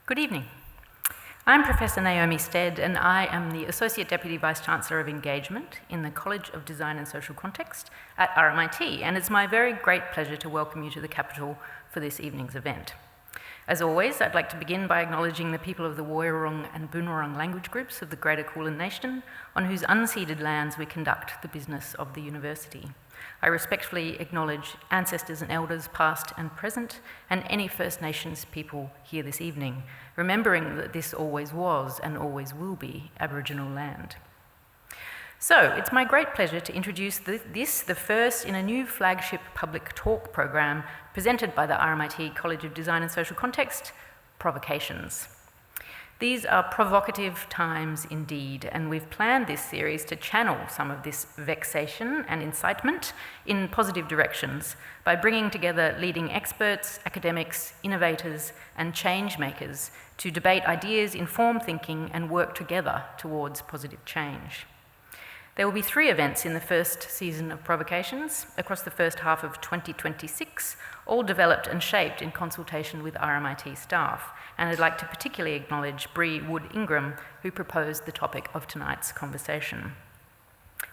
Good evening. I'm Professor Naomi Stead, and I am the Associate Deputy Vice-Chancellor of Engagement in the College of Design and Social Context at RMIT, and it's my very great pleasure to welcome you to the Capital for this evening's event. As always, I'd like to begin by acknowledging the people of the Woiwurrung and Boonwurrung language groups of the Greater Kulin Nation, on whose unceded lands we conduct the business of the university. I respectfully acknowledge ancestors and elders past and present, and any First Nations people here this evening, remembering that this always was and always will be Aboriginal land. So, it's my great pleasure to introduce the first in a new flagship public talk program presented by the RMIT College of Design and Social Context, Provocations. These are provocative times indeed, and we've planned this series to channel some of this vexation and incitement in positive directions by bringing together leading experts, academics, innovators, and change makers to debate ideas, inform thinking, and work together towards positive change. There will be 3 events in the first season of Provocations across the first half of 2026, all developed and shaped in consultation with RMIT staff. And I'd like to particularly acknowledge Bree Wood-Ingram, who proposed the topic of tonight's conversation.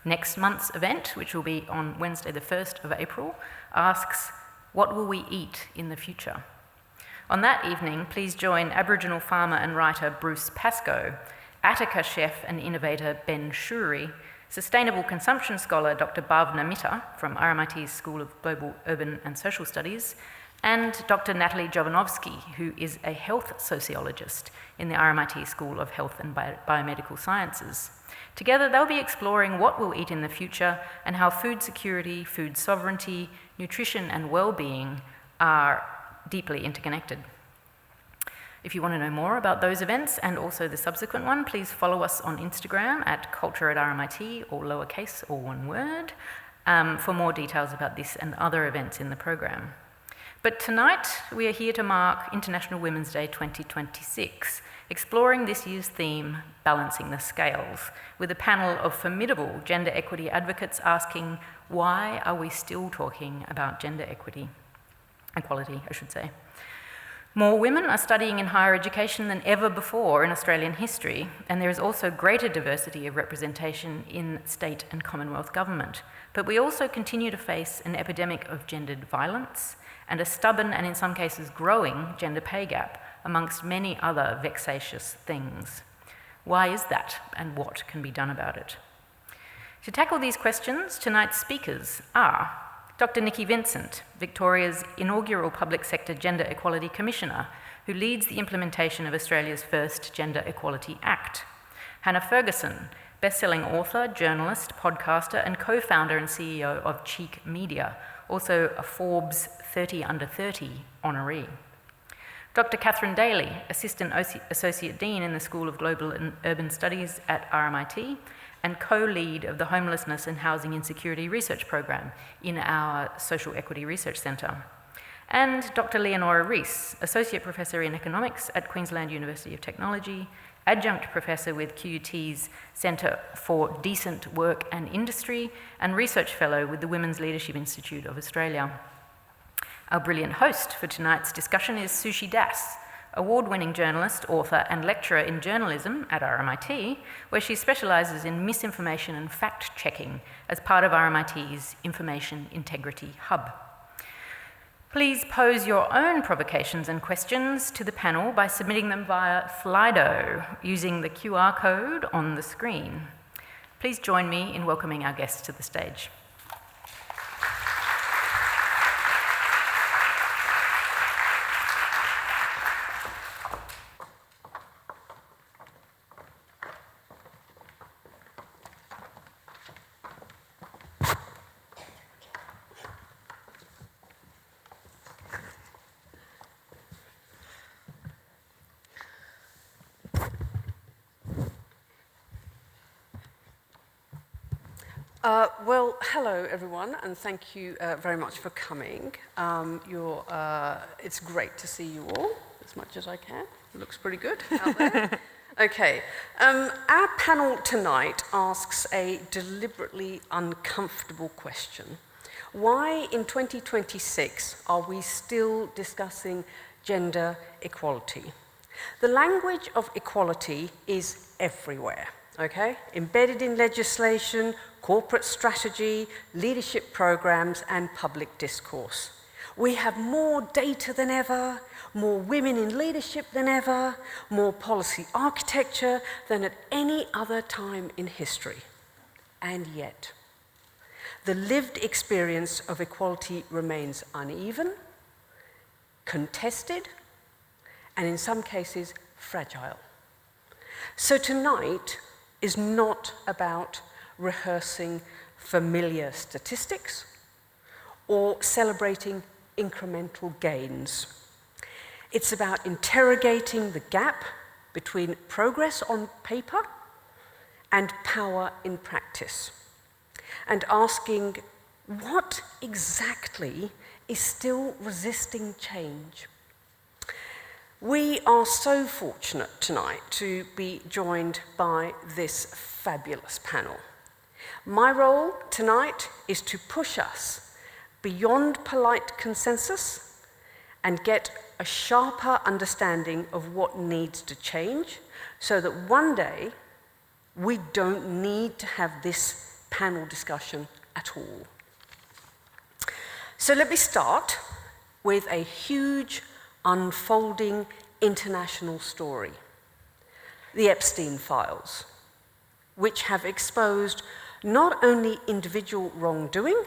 Next month's event, which will be on Wednesday the 1st of April, asks, what will we eat in the future? On that evening, please join Aboriginal farmer and writer Bruce Pascoe, Attica chef and innovator Ben Shuri, sustainable consumption scholar Dr. Bhavna Mitta from RMIT's School of Global Urban and Social Studies, and Dr. Natalie Jovanovski, who is a health sociologist in the RMIT School of Health and Biomedical Sciences. Together, they'll be exploring what we'll eat in the future and how food security, food sovereignty, nutrition, and well-being are deeply interconnected. If you want to know more about those events and also the subsequent one, please follow us on Instagram at culture@RMIT, or lowercase or one word, for more details about this and other events in the program. But tonight, we are here to mark International Women's Day 2026, exploring this year's theme, Balancing the Scales, with a panel of formidable gender equity advocates asking, why are we still talking about gender equality, I should say. More women are studying in higher education than ever before in Australian history, and there is also greater diversity of representation in state and Commonwealth government. But we also continue to face an epidemic of gendered violence and a stubborn and in some cases growing gender pay gap, amongst many other vexatious things. Why is that, and what can be done about it? To tackle these questions, tonight's speakers are Dr. Niki Vincent, Victoria's inaugural Public Sector Gender Equality Commissioner, who leads the implementation of Australia's first Gender Equality Act. Hannah Ferguson, best-selling author, journalist, podcaster, and co-founder and CEO of Cheek Media, also a Forbes 30 Under 30 honoree. Dr. Kathryn Daley, Assistant Associate Dean in the School of Global and Urban Studies at RMIT, and co-lead of the Homelessness and Housing Insecurity Research Program in our Social Equity Research Centre. And Dr. Leonora Risse, Associate Professor in Economics at Queensland University of Technology, Adjunct Professor with QUT's Centre for Decent Work and Industry, and Research Fellow with the Women's Leadership Institute of Australia. Our brilliant host for tonight's discussion is Sushi Das, award-winning journalist, author, and lecturer in journalism at RMIT, where she specialises in misinformation and fact-checking as part of RMIT's Information Integrity Hub. Please pose your own provocations and questions to the panel by submitting them via Slido using the QR code on the screen. Please join me in welcoming our guests to the stage. Well, hello everyone, and thank you very much for coming. It's great to see you all, as much as I can. It looks pretty good out there. Okay, our panel tonight asks a deliberately uncomfortable question. Why in 2026 are we still discussing gender equality? The language of equality is everywhere, okay? Embedded in legislation, corporate strategy, leadership programs, and public discourse. We have more data than ever, more women in leadership than ever, more policy architecture than at any other time in history. And yet, the lived experience of equality remains uneven, contested, and in some cases, fragile. So tonight is not about rehearsing familiar statistics or celebrating incremental gains. It's about interrogating the gap between progress on paper and power in practice, and asking what exactly is still resisting change. We are so fortunate tonight to be joined by this fabulous panel. My role tonight is to push us beyond polite consensus and get a sharper understanding of what needs to change so that one day we don't need to have this panel discussion at all. So let me start with a huge unfolding international story, the Epstein files, which have exposed not only individual wrongdoing,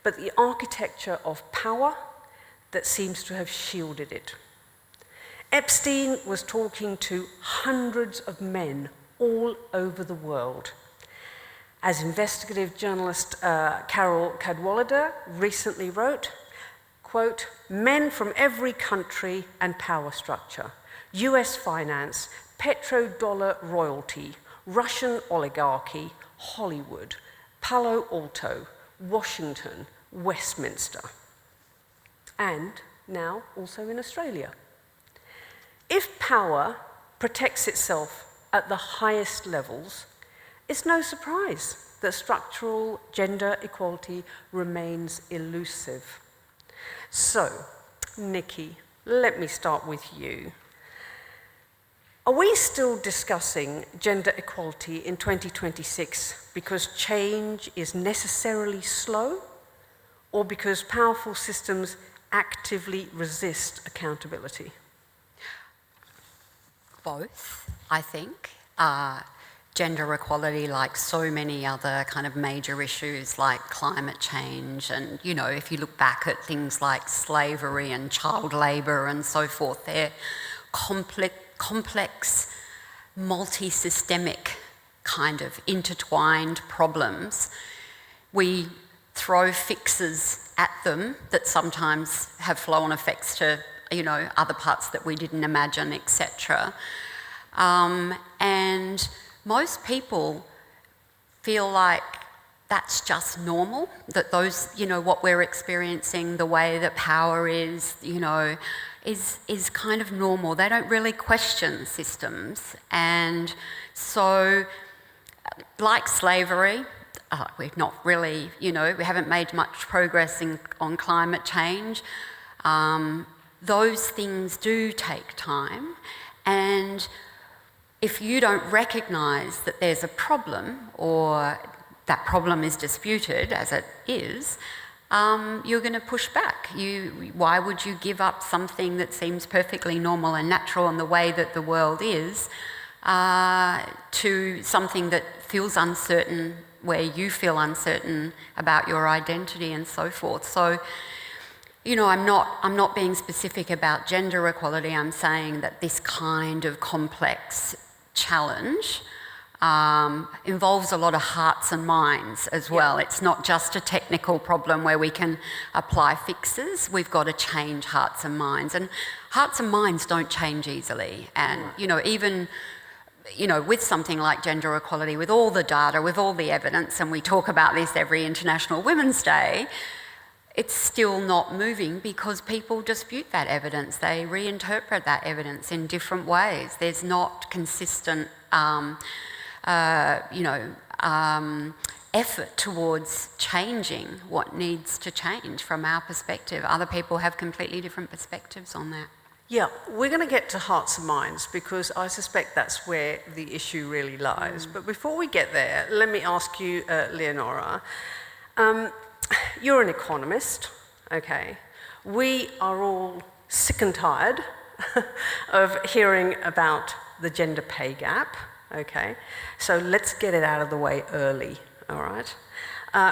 but the architecture of power that seems to have shielded it. Epstein was talking to hundreds of men all over the world. As investigative journalist Carol Cadwallader recently wrote, quote, men from every country and power structure, US finance, petrodollar royalty, Russian oligarchy, Hollywood, Palo Alto, Washington, Westminster, and now also in Australia. If power protects itself at the highest levels, it's no surprise that structural gender equality remains elusive. So, Niki, let me start with you. Are we still discussing gender equality in 2026 because change is necessarily slow, or because powerful systems actively resist accountability? Both, I think. Gender equality, like so many other kind of major issues like climate change, and, you know, if you look back at things like slavery and child labour and so forth, they're complex, multi-systemic kind of intertwined problems. We throw fixes at them that sometimes have flow-on effects to, you know, other parts that we didn't imagine, etc. And most people feel like that's just normal, that those, you know, what we're experiencing, the way that power is, you know, is kind of normal. They don't really question systems. And so, like slavery, we've not really, you know, we haven't made much progress on climate change. Those things do take time, and if you don't recognise that there's a problem, or that problem is disputed, as it is, you're going to push back. Why would you give up something that seems perfectly normal and natural in the way that the world is, to something that feels uncertain, where you feel uncertain about your identity and so forth? So, you know, I'm not being specific about gender equality. I'm saying that this kind of complex challenge involves a lot of hearts and minds as well. It's not just a technical problem where we can apply fixes. We've got to change hearts and minds. And hearts and minds don't change easily. And, you know, even, you know, with something like gender equality, with all the data, with all the evidence, and we talk about this every International Women's Day, it's still not moving because people dispute that evidence. They reinterpret that evidence in different ways. There's not consistent, effort towards changing what needs to change from our perspective. Other people have completely different perspectives on that. Yeah, we're going to get to hearts and minds because I suspect that's where the issue really lies. But before we get there, let me ask you, Leonora, you're an economist, okay? We are all sick and tired of hearing about the gender pay gap, okay? So let's get it out of the way early, all right?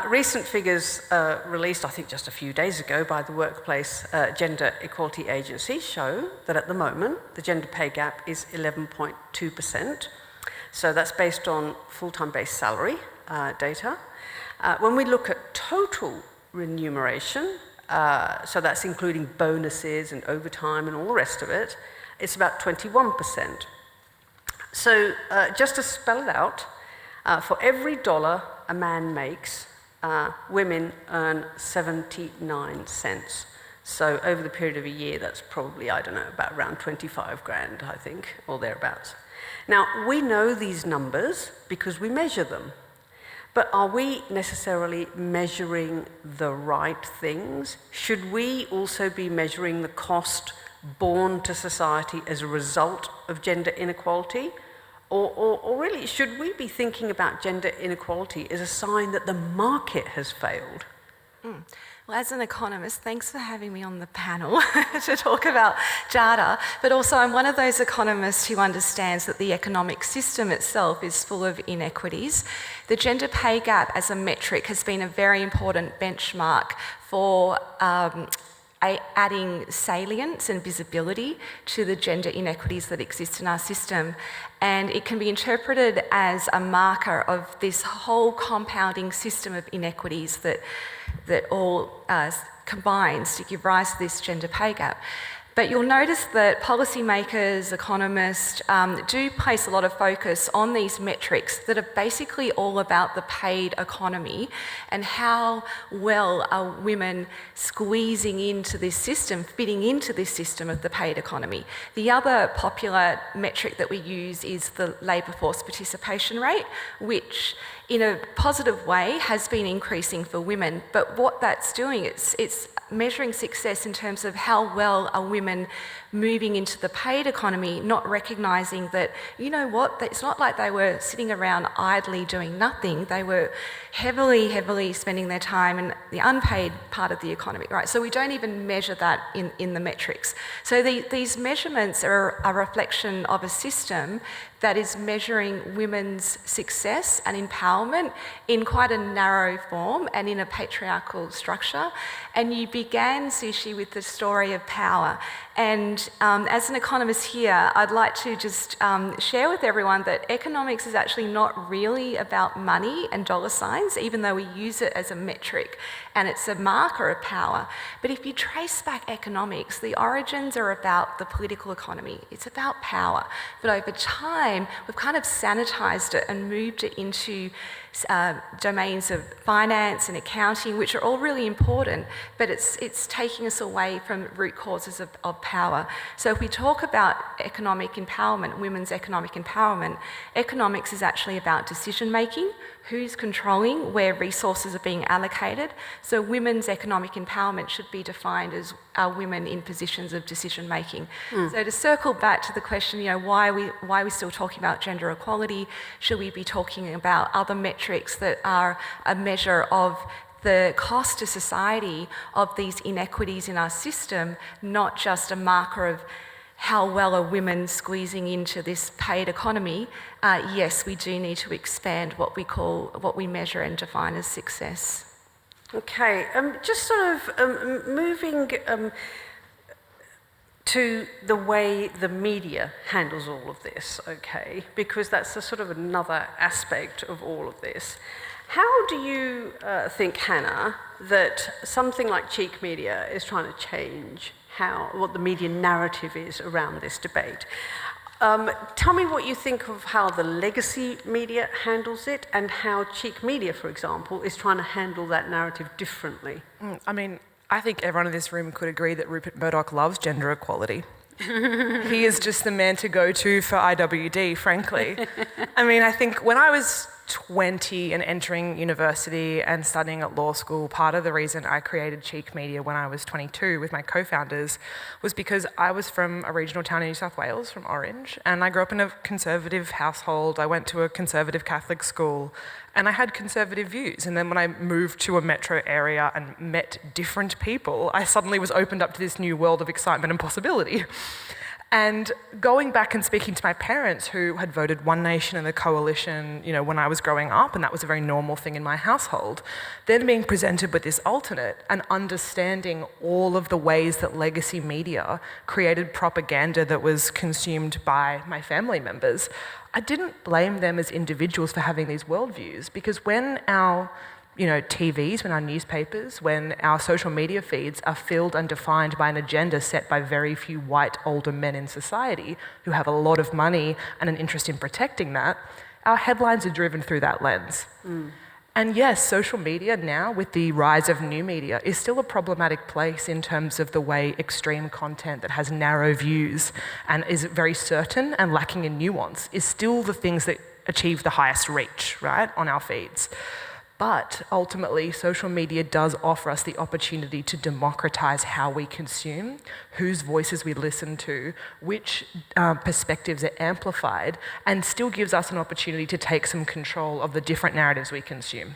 Recent figures released, I think just a few days ago, by the Workplace Gender Equality Agency show that at the moment the gender pay gap is 11.2%. So that's based on full-time base salary data. When we look at total remuneration, so that's including bonuses and overtime and all the rest of it, it's about 21%. So just to spell it out, for every dollar a man makes, women earn 79 cents. So over the period of a year, that's probably, I don't know, about around 25 grand, I think, or thereabouts. Now, we know these numbers because we measure them. But are we necessarily measuring the right things? Should we also be measuring the cost borne to society as a result of gender inequality? Or really, should we be thinking about gender inequality as a sign that the market has failed? Well, as an economist, thanks for having me on the panel to talk about data, but also I'm one of those economists who understands that the economic system itself is full of inequities. The gender pay gap as a metric has been a very important benchmark for adding salience and visibility to the gender inequities that exist in our system. And it can be interpreted as a marker of this whole compounding system of inequities that all combines to give rise to this gender pay gap. But you'll notice that policymakers, economists, do place a lot of focus on these metrics that are basically all about the paid economy and how well are women squeezing into this system, fitting into this system of the paid economy. The other popular metric that we use is the labour force participation rate, which in a positive way has been increasing for women, but what that's doing, it's measuring success in terms of how well are women moving into the paid economy, not recognising that, you know what, it's not like they were sitting around idly doing nothing. They were heavily spending their time in the unpaid part of the economy, right? So we don't even measure that in the metrics. So these measurements are a reflection of a system that is measuring women's success and empowerment in quite a narrow form and in a patriarchal structure. And you began, Sushi, with the story of power. And as an economist here, I'd like to just share with everyone that economics is actually not really about money and dollar signs, even though we use it as a metric and it's a marker of power. But if you trace back economics, the origins are about the political economy. It's about power. But over time, we've kind of sanitized it and moved it into domains of finance and accounting, which are all really important, but it's taking us away from root causes of power. So if we talk about economic empowerment, women's economic empowerment, economics is actually about decision making, who's controlling where resources are being allocated. So women's economic empowerment should be defined as are women in positions of decision making. So to circle back to the question, you know, why are we still talking about gender equality? Should we be talking about other metrics that are a measure of the cost to society of these inequities in our system, not just a marker of how well are women squeezing into this paid economy? Yes, we do need to expand what we measure and define as success. Okay, just sort of moving to the way the media handles all of this, okay, because that's a sort of another aspect of all of this. How do you think, Hannah, that something like cheek media is trying to change what the media narrative is around this debate? Tell me what you think of how the legacy media handles it and how cheek media, for example, is trying to handle that narrative differently. I mean, I think everyone in this room could agree that Rupert Murdoch loves gender equality. He is just the man to go to for IWD, frankly. I mean, I think when I was 20 and entering university and studying at law school, part of the reason I created Cheek Media when I was 22 with my co-founders was because I was from a regional town in New South Wales, from Orange, and I grew up in a conservative household. I went to a conservative Catholic school, and I had conservative views. And then when I moved to a metro area and met different people, I suddenly was opened up to this new world of excitement and possibility. And going back and speaking to my parents who had voted One Nation and the Coalition, when I was growing up, and that was a very normal thing in my household, then being presented with this alternate and understanding all of the ways that legacy media created propaganda that was consumed by my family members, I didn't blame them as individuals for having these worldviews, because when our TVs, when our newspapers, when our social media feeds are filled and defined by an agenda set by very few white older men in society who have a lot of money and an interest in protecting that, our headlines are driven through that lens. And yes, social media now, with the rise of new media, is still a problematic place in terms of the way extreme content that has narrow views and is very certain and lacking in nuance is still the things that achieve the highest reach, right, on our feeds. But ultimately, social media does offer us the opportunity to democratize how we consume, whose voices we listen to, which perspectives are amplified, and still gives us an opportunity to take some control of the different narratives we consume.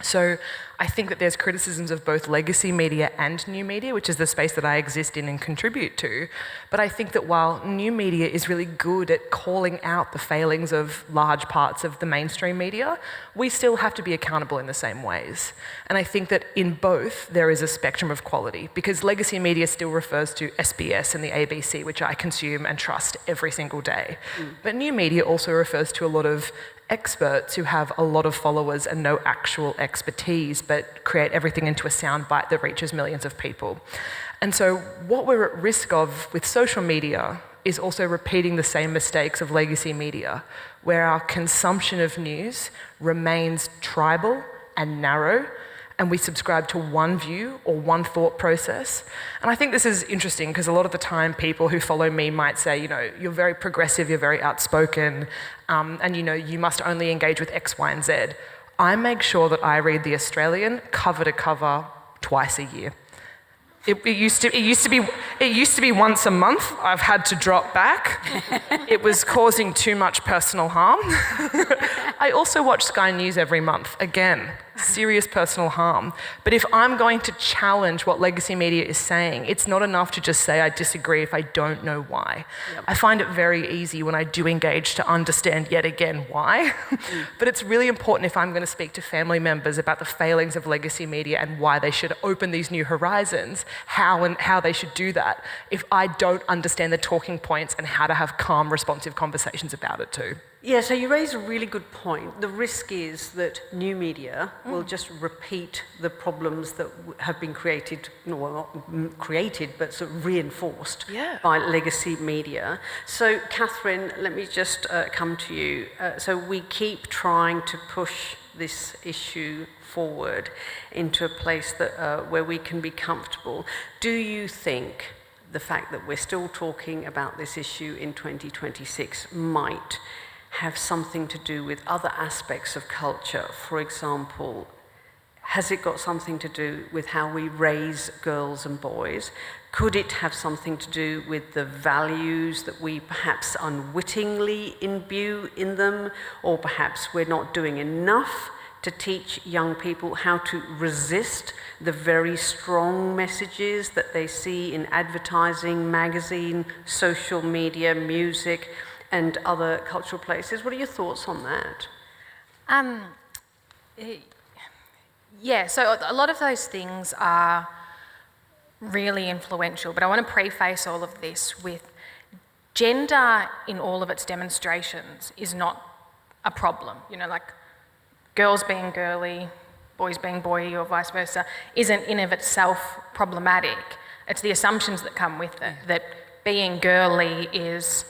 So I think that there's criticisms of both legacy media and new media, which is the space that I exist in and contribute to. But I think that while new media is really good at calling out the failings of large parts of the mainstream media, we still have to be accountable in the same ways. And I think that in both, there is a spectrum of quality, because legacy media still refers to SBS and the ABC, which I consume and trust every single day. But new media also refers to a lot of experts who have a lot of followers and no actual expertise, but create everything into a soundbite that reaches millions of people. And so what we're at risk of with social media is also repeating the same mistakes of legacy media, where our consumption of news remains tribal and narrow, and we subscribe to one view or one thought process. And I think this is interesting because a lot of the time people who follow me might say, you're very progressive, you're very outspoken, and you must only engage with X, Y, and Z. I make sure that I read The Australian cover to cover twice a year. It used to be once a month. I've had to drop back. It was causing too much personal harm. I also watch Sky News every month. Again, serious personal harm. But if I'm going to challenge what legacy media is saying, it's not enough to just say I disagree if I don't know why. Yep. I find it very easy when I do engage to understand yet again why. But it's really important if I'm going to speak to family members about the failings of legacy media and why they should open these new horizons, how they should do that, if I don't understand the talking points and how to have calm, responsive conversations about it too. Yeah, so you raise a really good point. The risk is that new media will just repeat the problems that have been created, well, not created, but sort of reinforced by legacy media. So, Kathryn, let me just come to you. So we keep trying to push this issue forward into a place that where we can be comfortable. Do you think the fact that we're still talking about this issue in 2026 might have something to do with other aspects of culture? For example, has it got something to do with how we raise girls and boys? Could it have something to do with the values that we perhaps unwittingly imbue in them, or perhaps we're not doing enough to teach young people how to resist the very strong messages that they see in advertising, magazine, social media, music, and other cultural places? What are your thoughts on that? So a lot of those things are really influential, but I want to preface all of this with gender in all of its demonstrations is not a problem. Like girls being girly, boys being boy, or vice versa, isn't in of itself problematic. It's the assumptions that come with it, that being girly is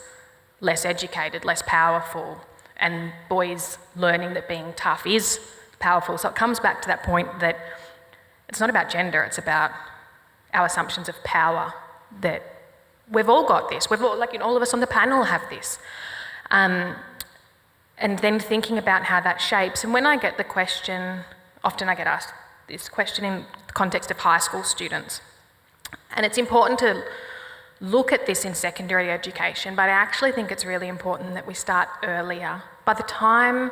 less educated, less powerful, and boys learning that being tough is powerful. So it comes back to that point that it's not about gender, it's about our assumptions of power, that we've all got this. We've all, all of us on the panel have this. and then thinking about how that shapes. And when I get the question, often I get asked this question in the context of high school students. And it's important to look at this in secondary education, but I actually think it's really important that we start earlier. By the time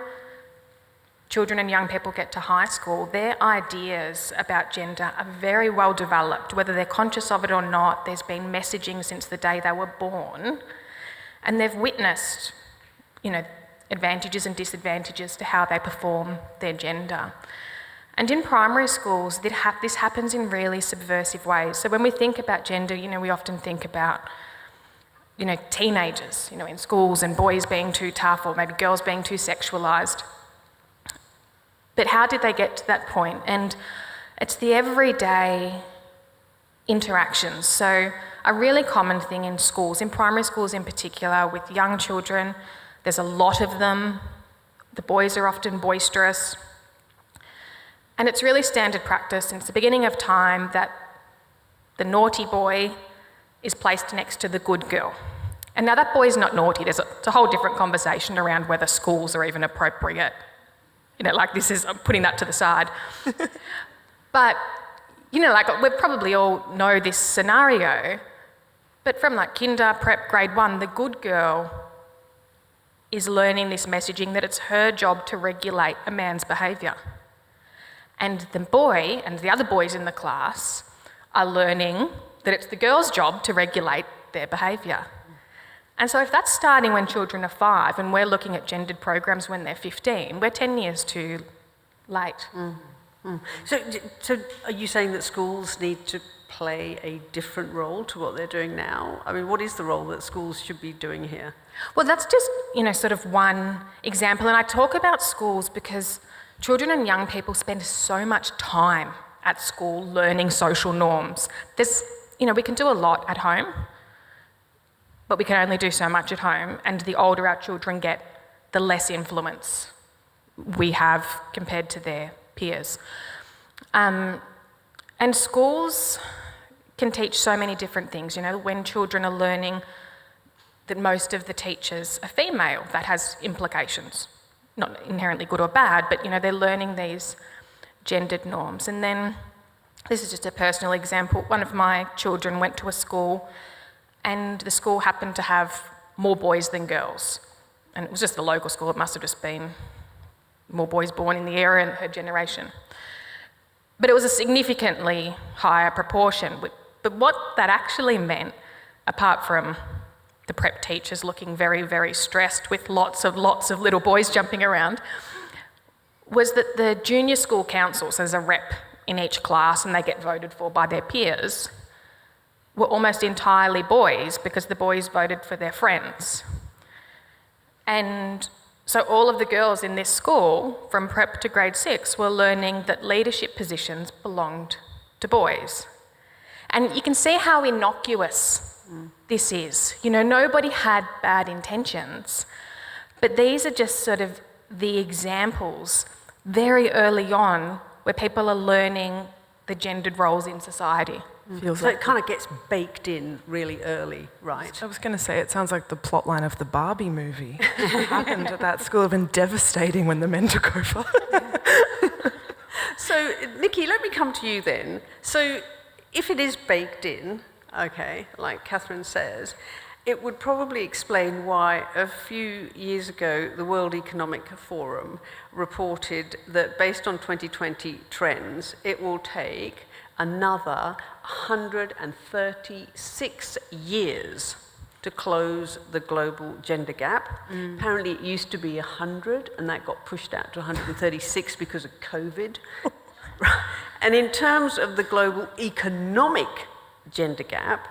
children and young people get to high school, their ideas about gender are very well developed, whether they're conscious of it or not. There's been messaging since the day they were born, and they've witnessed, advantages and disadvantages to how they perform their gender. And in primary schools, this happens in really subversive ways. So when we think about gender, we often think about, teenagers, in schools, and boys being too tough, or maybe girls being too sexualised. But how did they get to that point? And it's the everyday interactions. So a really common thing in schools, in primary schools in particular, with young children, there's a lot of them. The boys are often boisterous. And it's really standard practice since the beginning of time that the naughty boy is placed next to the good girl. And now that boy's not naughty. It's a whole different conversation around whether schools are even appropriate. I'm putting that to the side. But, we probably all know this scenario, but from kinder, prep, grade 1, the good girl is learning this messaging that it's her job to regulate a man's behaviour. And the boy and the other boys in the class are learning that it's the girl's job to regulate their behaviour. And so if that's starting when children are 5 and we're looking at gendered programs when they're 15, we're 10 years too late. So are you saying that schools need to play a different role to what they're doing now? I mean, what is the role that schools should be doing here? Well, that's just, sort of one example. And I talk about schools because children and young people spend so much time at school learning social norms. We can do a lot at home, but we can only do so much at home, and the older our children get, the less influence we have compared to their peers. And schools can teach so many different things. When children are learning that most of the teachers are female, that has implications. Not inherently good or bad, but they're learning these gendered norms. And then, this is just a personal example, one of my children went to a school and the school happened to have more boys than girls. And it was just the local school, it must have just been more boys born in the area and her generation. But it was a significantly higher proportion. But what that actually meant, apart from the prep teachers looking very, very stressed with lots of little boys jumping around, was that the junior school councils, there's a rep in each class and they get voted for by their peers, were almost entirely boys because the boys voted for their friends. And so all of the girls in this school, from prep to grade 6, were learning that leadership positions belonged to boys. And you can see how innocuous this is. Nobody had bad intentions, but these are just sort of the examples very early on where people are learning the gendered roles in society. So it kind of gets baked in really early, right? I was going to say, it sounds like the plotline of the Barbie movie. What happened at that school have been devastating when the men took over. So, Niki, let me come to you then. So, if it is baked in, okay, like Kathryn says, it would probably explain why a few years ago the World Economic Forum reported that based on 2020 trends, it will take another 136 years to close the global gender gap. Apparently it used to be 100 and that got pushed out to 136 because of COVID. And in terms of the global economic gender gap,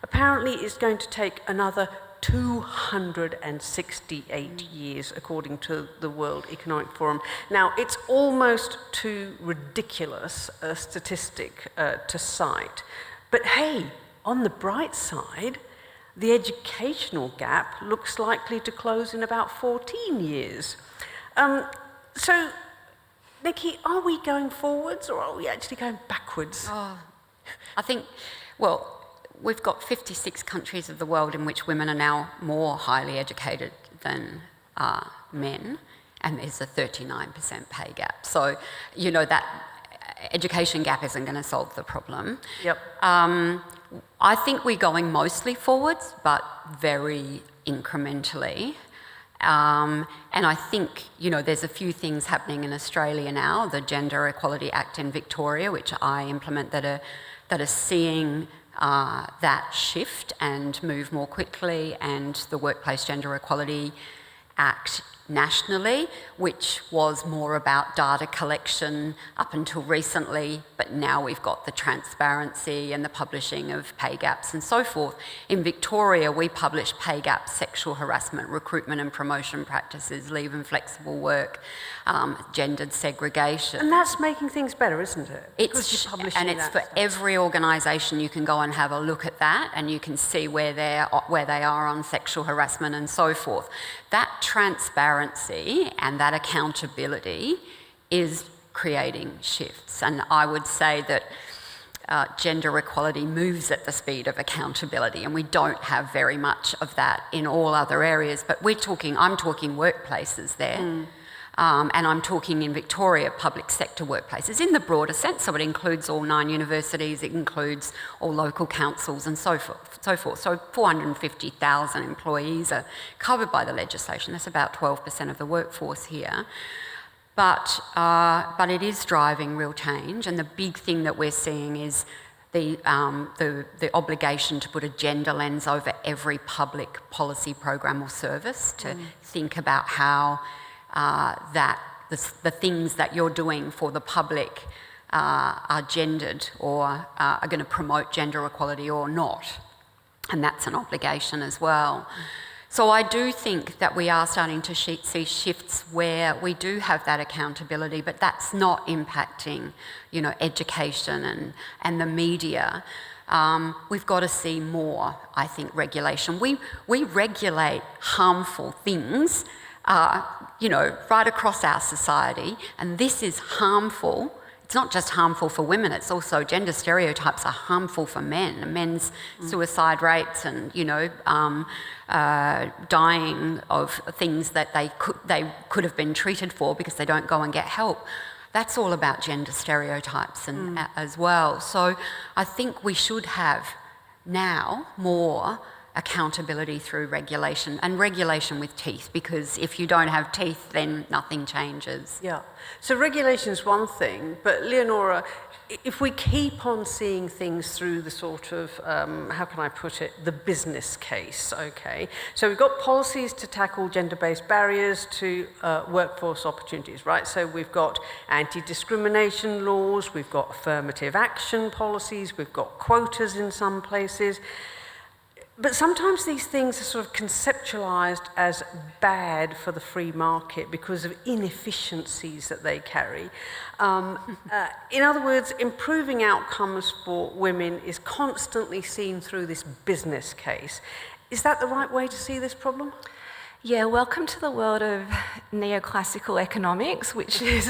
apparently it's going to take another 268 years, according to the World Economic Forum. Now, it's almost too ridiculous a statistic to cite. But hey, on the bright side, the educational gap looks likely to close in about 14 years. So, Niki, are we going forwards or are we actually going backwards? I think, we've got 56 countries of the world in which women are now more highly educated than men, and there's a 39% pay gap. So, you know, that education gap isn't going to solve the problem. Yep. I think we're going mostly forwards, but very incrementally. And I think, you know, there's a few things happening in Australia now, the Gender Equality Act in Victoria, which I implement, that are seeing that shift and move more quickly, and the Workplace Gender Equality Act nationally, which was more about data collection up until recently, but now we've got the transparency and the publishing of pay gaps and so forth. In Victoria, we publish pay gaps, sexual harassment, recruitment and promotion practices, leave and flexible work, gendered segregation. And that's making things better, isn't it? It's for every organisation. You can go and have a look at that, and you can see where they are on sexual harassment and so forth. That transparency and that accountability is creating shifts. And I would say that gender equality moves at the speed of accountability, and we don't have very much of that in all other areas. But I'm talking workplaces there. And I'm talking in Victoria, public sector workplaces in the broader sense. So it includes all 9 universities, it includes all local councils and so forth. So 450,000 employees are covered by the legislation. That's about 12% of the workforce here. But it is driving real change, and the big thing that we're seeing is the obligation to put a gender lens over every public policy program or service, to think about how the things that you're doing for the public are gendered or are going to promote gender equality or not. And that's an obligation as well. So I do think that we are starting to see shifts where we do have that accountability, but that's not impacting, you know, education and the media. We've got to see more, I think, regulation. We regulate harmful things, you know, right across our society, and this is harmful. It's not just harmful for women, it's also gender stereotypes are harmful for men. Men's suicide rates and, you know, dying of things that they could have been treated for because they don't go and get help. That's all about gender stereotypes and as well. So I think we should have now more accountability through regulation, and regulation with teeth, because if you don't have teeth, then nothing changes. Yeah. So regulation is one thing, but Leonora, if we keep on seeing things through the sort of, how can I put it, the business case, okay? So we've got policies to tackle gender-based barriers to workforce opportunities, right? So we've got anti-discrimination laws, we've got affirmative action policies, we've got quotas in some places. But sometimes these things are sort of conceptualised as bad for the free market because of inefficiencies that they carry. In other words, improving outcomes for women is constantly seen through this business case. Is that the right way to see this problem? Yeah, welcome to the world of neoclassical economics, which is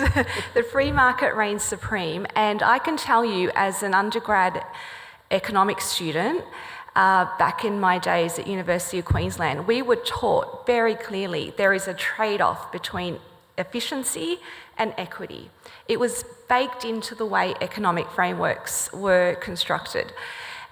the free market reigns supreme. And I can tell you, as an undergrad economics student, back in my days at University of Queensland, we were taught very clearly there is a trade-off between efficiency and equity. It was baked into the way economic frameworks were constructed.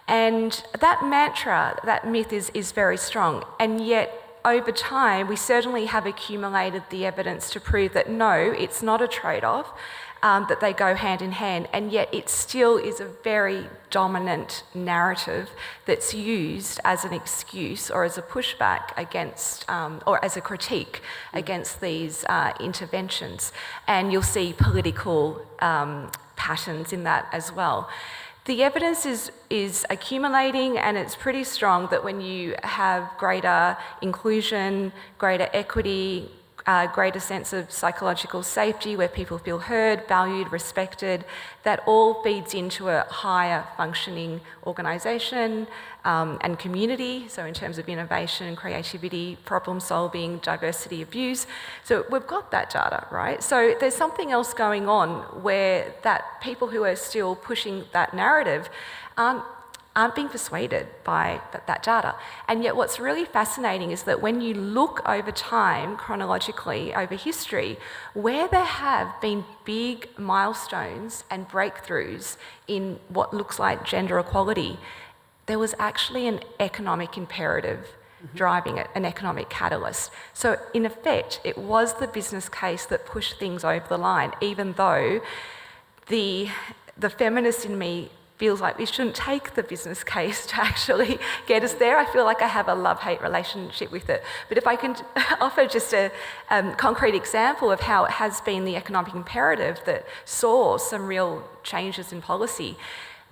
And that mantra, that myth is very strong. And yet, over time, we certainly have accumulated the evidence to prove that no, it's not a trade-off, that they go hand in hand, and yet it still is a very dominant narrative that's used as an excuse or as a pushback against, or as a critique against these interventions. And you'll see political patterns in that as well. The evidence is accumulating, and it's pretty strong that when you have greater inclusion, greater equity, greater sense of psychological safety where people feel heard, valued, respected, that all feeds into a higher functioning organisation and community, so in terms of innovation, creativity, problem solving, diversity of views. So we've got that data, right? So there's something else going on where that people who are still pushing that narrative aren't aren't being persuaded by that data. And yet what's really fascinating is that when you look over time, chronologically, over history, where there have been big milestones and breakthroughs in what looks like gender equality, there was actually an economic imperative driving it, an economic catalyst. So in effect, it was the business case that pushed things over the line, even though the feminist in me feels like we shouldn't take the business case to actually get us there. I feel like I have a love-hate relationship with it. But if I can offer just a concrete example of how it has been the economic imperative that saw some real changes in policy.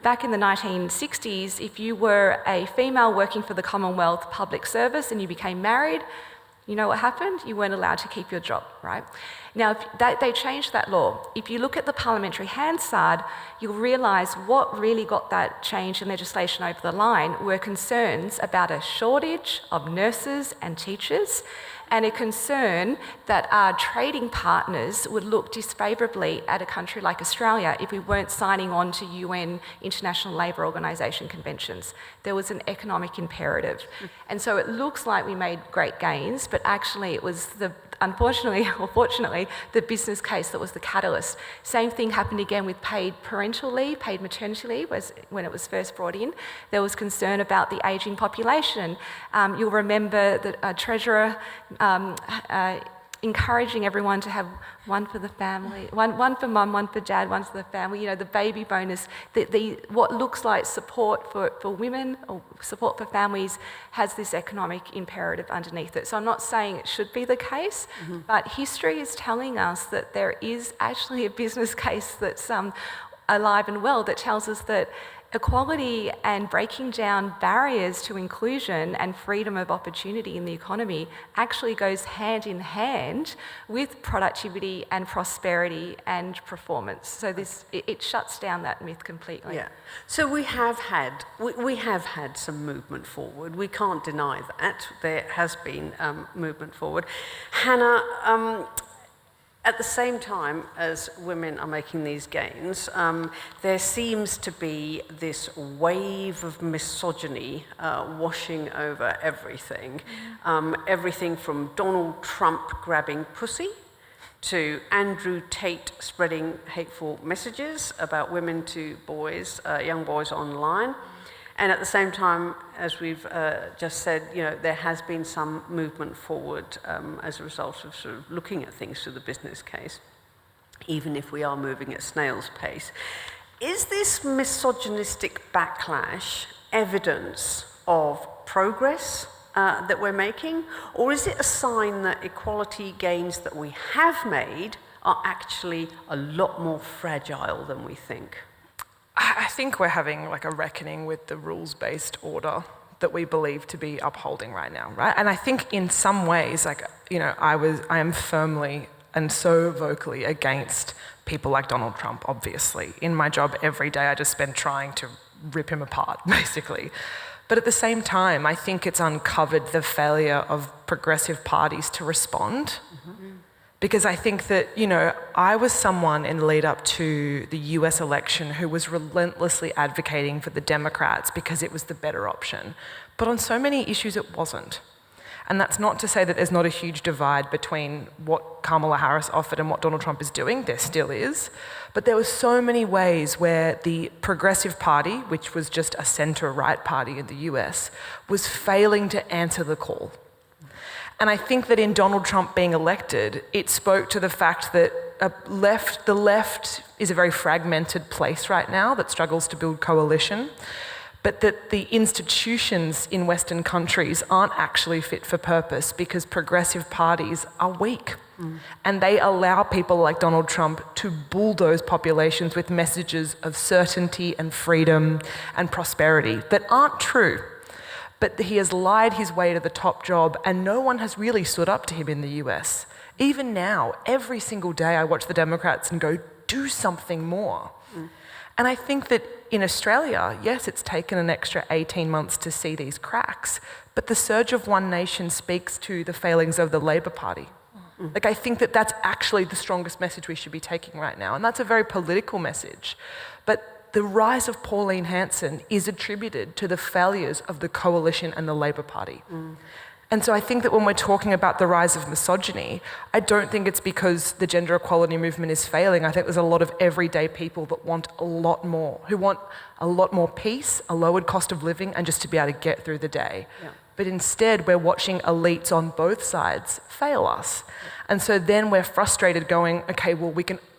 Back in the 1960s, if you were a female working for the Commonwealth Public Service and you became married, you know what happened? You weren't allowed to keep your job, right? Now, they changed that law. If you look at the parliamentary Hansard, you'll realise what really got that change in legislation over the line were concerns about a shortage of nurses and teachers, and a concern that our trading partners would look disfavourably at a country like Australia if we weren't signing on to UN International Labour Organisation conventions. There was an economic imperative. And so it looks like we made great gains, but actually it was unfortunately or fortunately, the business case that was the catalyst. Same thing happened again with paid parental leave, paid maternity leave when it was first brought in. There was concern about the ageing population. You'll remember that Treasurer encouraging everyone to have one for the family, one for mum, one for dad, one for the family, you know, the baby bonus, what looks like support for women or support for families has this economic imperative underneath it. So I'm not saying it should be the case, but history is telling us that there is actually a business case that's alive and well that tells us that equality and breaking down barriers to inclusion and freedom of opportunity in the economy actually goes hand in hand with productivity and prosperity and performance. So it shuts down that myth completely. Yeah. So we have had some movement forward. We can't deny that. There has been movement forward. Hannah, at the same time as women are making these gains, there seems to be this wave of misogyny washing over everything. Everything from Donald Trump grabbing pussy to Andrew Tate spreading hateful messages about women to boys, young boys online. And at the same time, as we've just said, you know, there has been some movement forward as a result of sort of looking at things through the business case, even if we are moving at snail's pace. Is this misogynistic backlash evidence of progress that we're making, or is it a sign that equality gains that we have made are actually a lot more fragile than we think? I think we're having like a reckoning with the rules-based order that we believe to be upholding right now, right? And I think in some ways, like, you know, I am firmly and so vocally against people like Donald Trump, obviously. In my job every day, I just spend trying to rip him apart, basically. But at the same time, I think it's uncovered the failure of progressive parties to respond. Because I think that, you know, I was someone in the lead up to the US election who was relentlessly advocating for the Democrats because it was the better option. But on so many issues, it wasn't. And that's not to say that there's not a huge divide between what Kamala Harris offered and what Donald Trump is doing. There still is. But there were so many ways where the Progressive Party, which was just a centre-right party in the US, was failing to answer the call. And I think that in Donald Trump being elected, it spoke to the fact that the left is a very fragmented place right now that struggles to build coalition, but that the institutions in Western countries aren't actually fit for purpose because progressive parties are weak. And they allow people like Donald Trump to bulldoze populations with messages of certainty and freedom and prosperity that aren't true. But he has lied his way to the top job, and no one has really stood up to him in the US. Even now, every single day I watch the Democrats and go, do something more. And I think that in Australia, yes, it's taken an extra 18 months to see these cracks, but the surge of One Nation speaks to the failings of the Labor Party. Like, I think that that's actually the strongest message we should be taking right now, and that's a very political message. But the rise of Pauline Hanson is attributed to the failures of the Coalition and the Labour Party. And so I think that when we're talking about the rise of misogyny, I don't think it's because the gender equality movement is failing. I think there's a lot of everyday people that want a lot more, who want a lot more peace, a lowered cost of living, and just to be able to get through the day. Yeah. But instead, we're watching elites on both sides fail us. And so then we're frustrated going, okay, well,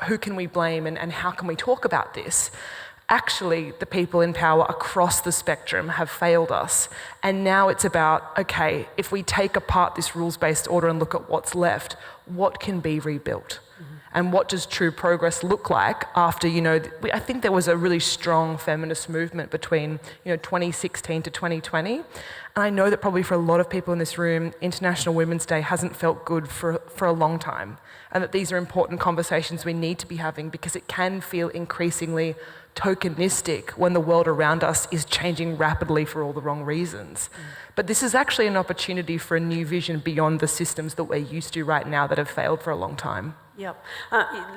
who can we blame and how can we talk about this? Actually, the people in power across the spectrum have failed us. And now it's about, okay, if we take apart this rules-based order and look at what's left, what can be rebuilt? And what does true progress look like after, I think there was a really strong feminist movement between, 2016 to 2020. And I know that probably for a lot of people in this room, International Women's Day hasn't felt good for a long time. And that these are important conversations we need to be having because it can feel increasingly tokenistic when the world around us is changing rapidly for all the wrong reasons. But this is actually an opportunity for a new vision beyond the systems that we're used to right now that have failed for a long time. Yep.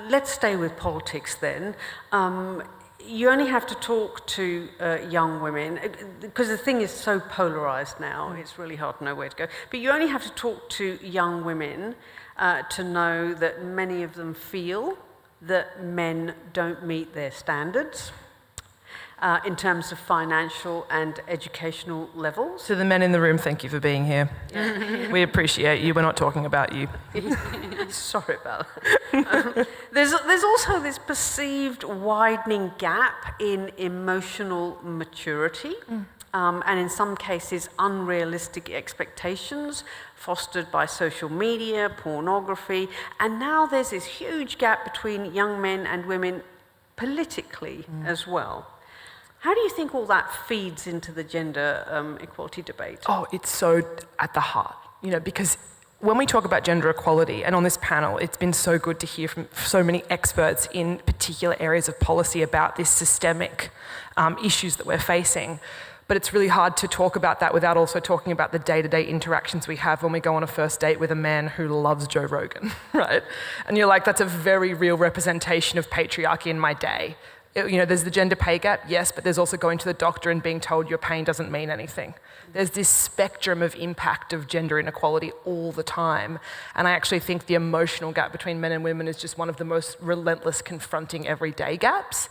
Let's stay with politics then. You only have to talk to young women, because the thing is so polarised now, it's really hard to know where to go. But you only have to talk to young women to know that many of them feel that men don't meet their standards in terms of financial and educational levels. To the men in the room, thank you for being here. Yeah. We appreciate you. We're not talking about you. Sorry about that. There's also this perceived widening gap in emotional maturity. And in some cases, unrealistic expectations fostered by social media, pornography, and now there's this huge gap between young men and women politically as well. How do you think all that feeds into the gender equality debate? Oh, it's so at the heart, because when we talk about gender equality, and on this panel, it's been so good to hear from so many experts in particular areas of policy about this systemic issues that we're facing. But it's really hard to talk about that without also talking about the day-to-day interactions we have when we go on a first date with a man who loves Joe Rogan, right? And you're like, that's a very real representation of patriarchy in my day. There's the gender pay gap, yes, but there's also going to the doctor and being told your pain doesn't mean anything. There's this spectrum of impact of gender inequality all the time. And I actually think the emotional gap between men and women is just one of the most relentless, confronting everyday gaps.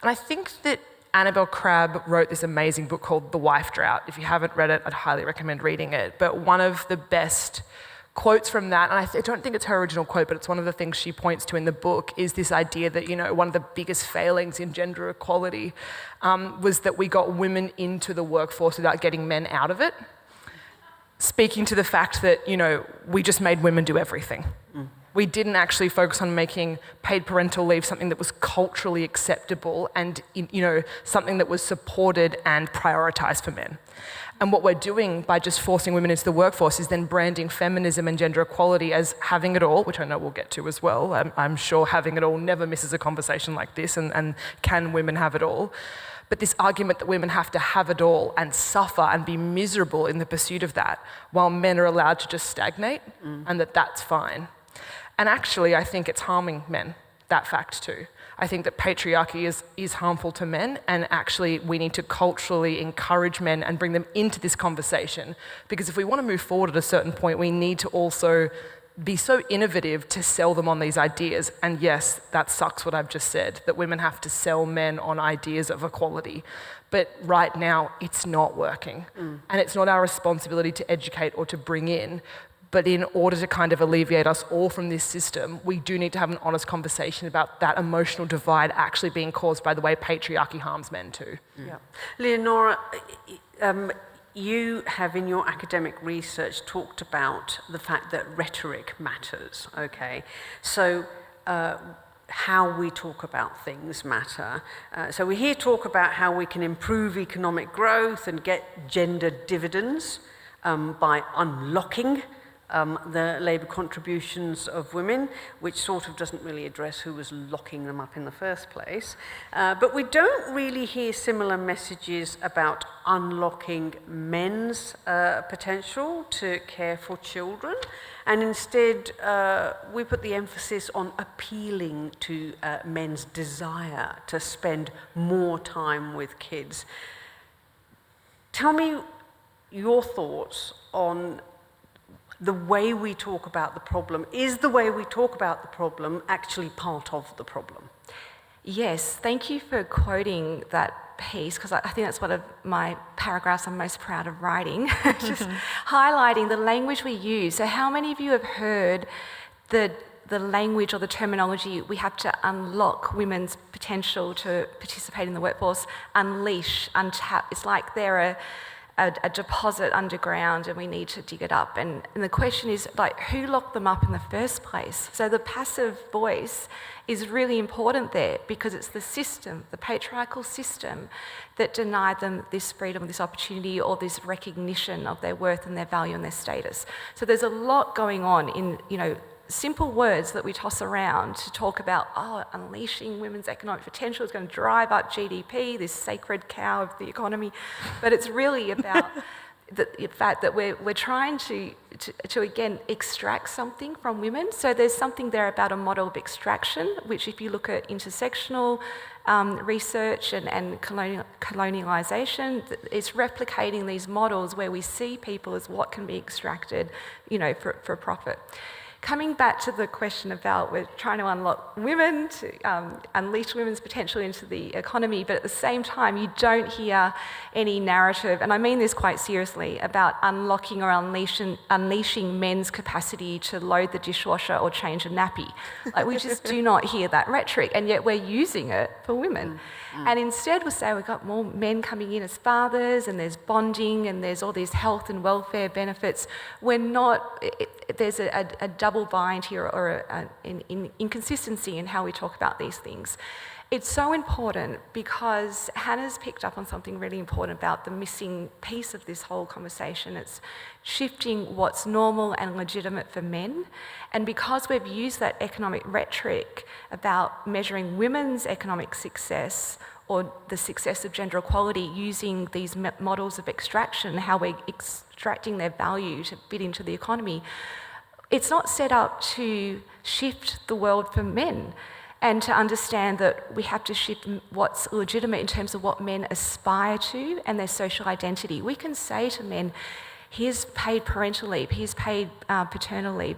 And I think that Annabelle Crabb wrote this amazing book called The Wife Drought. If you haven't read it, I'd highly recommend reading it. But one of the best quotes from that, and I don't think it's her original quote, but it's one of the things she points to in the book, is this idea that, one of the biggest failings in gender equality was that we got women into the workforce without getting men out of it. Speaking to the fact that, we just made women do everything. We didn't actually focus on making paid parental leave something that was culturally acceptable and, something that was supported and prioritised for men. And what we're doing by just forcing women into the workforce is then branding feminism and gender equality as having it all, which I know we'll get to as well. I'm sure having it all never misses a conversation like this, and can women have it all? But this argument that women have to have it all and suffer and be miserable in the pursuit of that, while men are allowed to just stagnate, and that's fine. And actually, I think it's harming men, that fact too. I think that patriarchy is harmful to men, and actually we need to culturally encourage men and bring them into this conversation, because if we want to move forward at a certain point, we need to also be so innovative to sell them on these ideas. And yes, that sucks what I've just said, that women have to sell men on ideas of equality. But right now, it's not working. And it's not our responsibility to educate or to bring in. But in order to kind of alleviate us all from this system, we do need to have an honest conversation about that emotional divide actually being caused by the way patriarchy harms men too. Yeah. Leonora, you have in your academic research talked about the fact that rhetoric matters, okay? So how we talk about things matter. So we hear talk about how we can improve economic growth and get gender dividends by unlocking the labour contributions of women, which sort of doesn't really address who was locking them up in the first place. But we don't really hear similar messages about unlocking men's potential to care for children. And instead, we put the emphasis on appealing to men's desire to spend more time with kids. Tell me your thoughts on the way we talk about the problem. Is the way we talk about the problem actually part of the problem? Yes, thank you for quoting that piece, because I think that's one of my paragraphs I'm most proud of writing, just highlighting the language we use. So how many of you have heard the language or the terminology, we have to unlock women's potential to participate in the workforce, unleash, untap? It's like they're a deposit underground and we need to dig it up. And the question is, like, who locked them up in the first place? So the passive voice is really important there, because it's the system, the patriarchal system, that denied them this freedom, this opportunity, or this recognition of their worth and their value and their status. So there's a lot going on in, simple words that we toss around to talk about, unleashing women's economic potential is going to drive up GDP, this sacred cow of the economy. But it's really about the fact that we're trying to again extract something from women. So there's something there about a model of extraction, which if you look at intersectional research and colonialisation, it's replicating these models where we see people as what can be extracted, for profit. Coming back to the question about we're trying to unlock women, to unleash women's potential into the economy, but at the same time you don't hear any narrative, and I mean this quite seriously, about unlocking or unleashing men's capacity to load the dishwasher or change a nappy. Like, we just do not hear that rhetoric, and yet we're using it for women. And instead we'll say we've got more men coming in as fathers, and there's bonding, and there's all these health and welfare benefits. We're not, there's a double bind here, or an inconsistency in how we talk about these things. It's so important because Hannah's picked up on something really important about the missing piece of this whole conversation. It's shifting what's normal and legitimate for men. And because we've used that economic rhetoric about measuring women's economic success or the success of gender equality using these models of extraction, how we're extracting their value to fit into the economy, it's not set up to shift the world for men and to understand that we have to shift what's legitimate in terms of what men aspire to and their social identity. We can say to men, here's paid parental leave, here's paid paternal leave,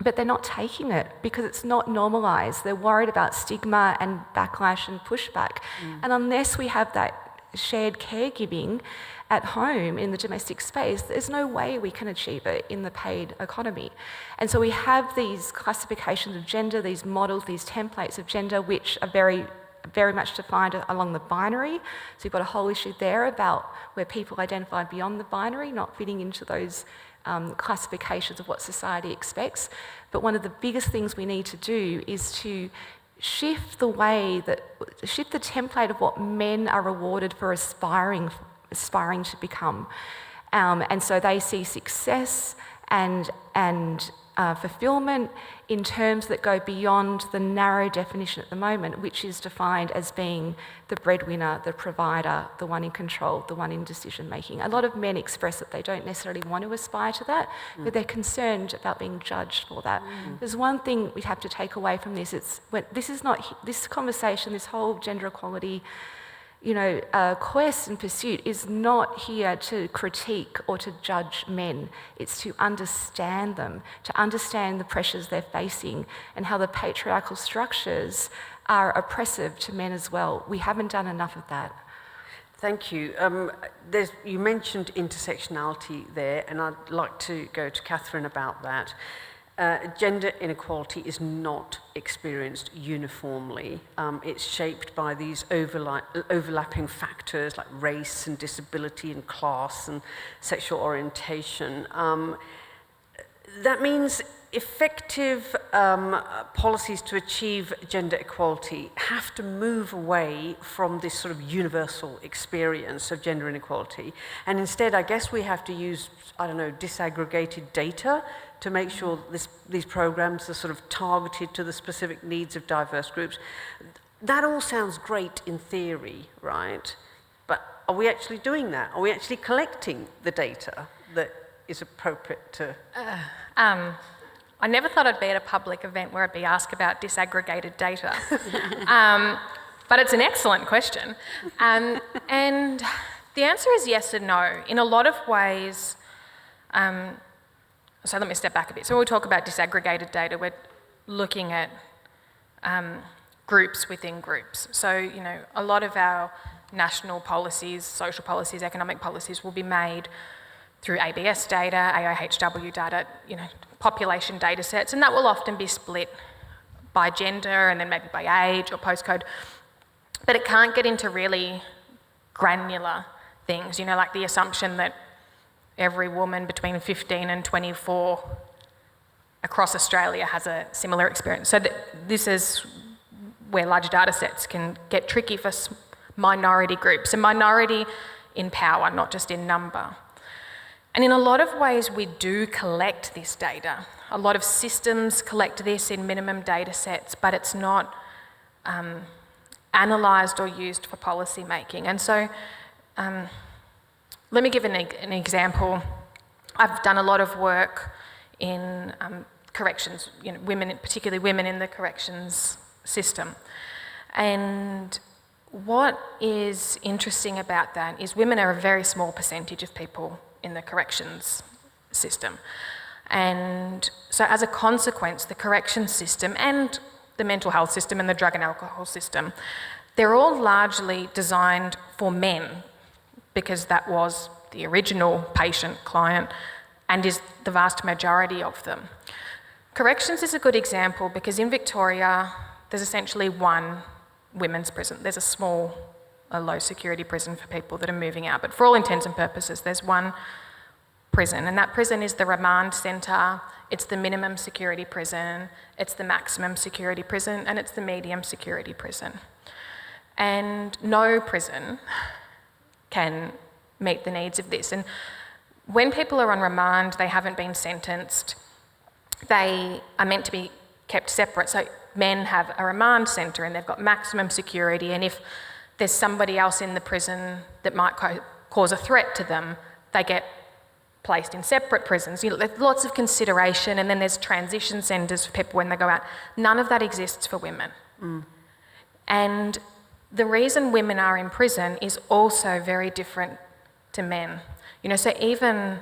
but they're not taking it because it's not normalised. They're worried about stigma and backlash and pushback. And unless we have that shared caregiving at home in the domestic space, there's no way we can achieve it in the paid economy. And so we have these classifications of gender, these models, these templates of gender, which are very, very much defined along the binary. So you've got a whole issue there about where people identify beyond the binary, not fitting into those classifications of what society expects. But one of the biggest things we need to do is to shift the template of what men are rewarded for aspiring to become. And so they see success and fulfilment in terms that go beyond the narrow definition at the moment, which is defined as being the breadwinner, the provider, the one in control, the one in decision making. A lot of men express that they don't necessarily want to aspire to that, but they're concerned about being judged for that. There's one thing we have to take away from this. This conversation, this whole gender equality quest and pursuit is not here to critique or to judge men. It's to understand them, to understand the pressures they're facing and how the patriarchal structures are oppressive to men as well. We haven't done enough of that. Thank you. You mentioned intersectionality there, and I'd like to go to Kathryn about that. Gender inequality is not experienced uniformly. It's shaped by these overlapping factors like race and disability and class and sexual orientation. That means effective policies to achieve gender equality have to move away from this sort of universal experience of gender inequality. And instead, I guess we have to use, I don't know, disaggregated data to make sure these programs are sort of targeted to the specific needs of diverse groups. That all sounds great in theory, right? But are we actually doing that? Are we actually collecting the data that is appropriate to... I never thought I'd be at a public event where I'd be asked about disaggregated data. But it's an excellent question. And the answer is yes and no. In a lot of ways, so let me step back a bit. So when we talk about disaggregated data, we're looking at groups within groups. So, you know, a lot of our national policies, social policies, economic policies will be made through ABS data, AIHW data, you know, population data sets, and that will often be split by gender and then maybe by age or postcode. But it can't get into really granular things, you know, like the assumption that every woman between 15 and 24 across Australia has a similar experience. So this is where large data sets can get tricky for minority groups, and minority in power, not just in number. And in a lot of ways, we do collect this data. A lot of systems collect this in minimum data sets, but it's not analysed or used for policy making. And so let me give an example. I've done a lot of work in corrections, you know, women, particularly women in the corrections system. And what is interesting about that is women are a very small percentage of people in the corrections system. And so as a consequence, the corrections system and the mental health system and the drug and alcohol system, they're all largely designed for men because that was the original patient client and is the vast majority of them. Corrections is a good example because in Victoria, there's essentially one women's prison. There's a low security prison for people that are moving out, but for all intents and purposes, there's one prison, and that prison is the remand centre, it's the minimum security prison, it's the maximum security prison, and it's the medium security prison. And no prison can meet the needs of this. And when people are on remand, they haven't been sentenced, they are meant to be kept separate. So men have a remand centre and they've got maximum security, and if there's somebody else in the prison that might cause a threat to them, they get placed in separate prisons. You know, there's lots of consideration, and then there's transition centres for people when they go out. None of that exists for women. And the reason women are in prison is also very different to men. You know, so even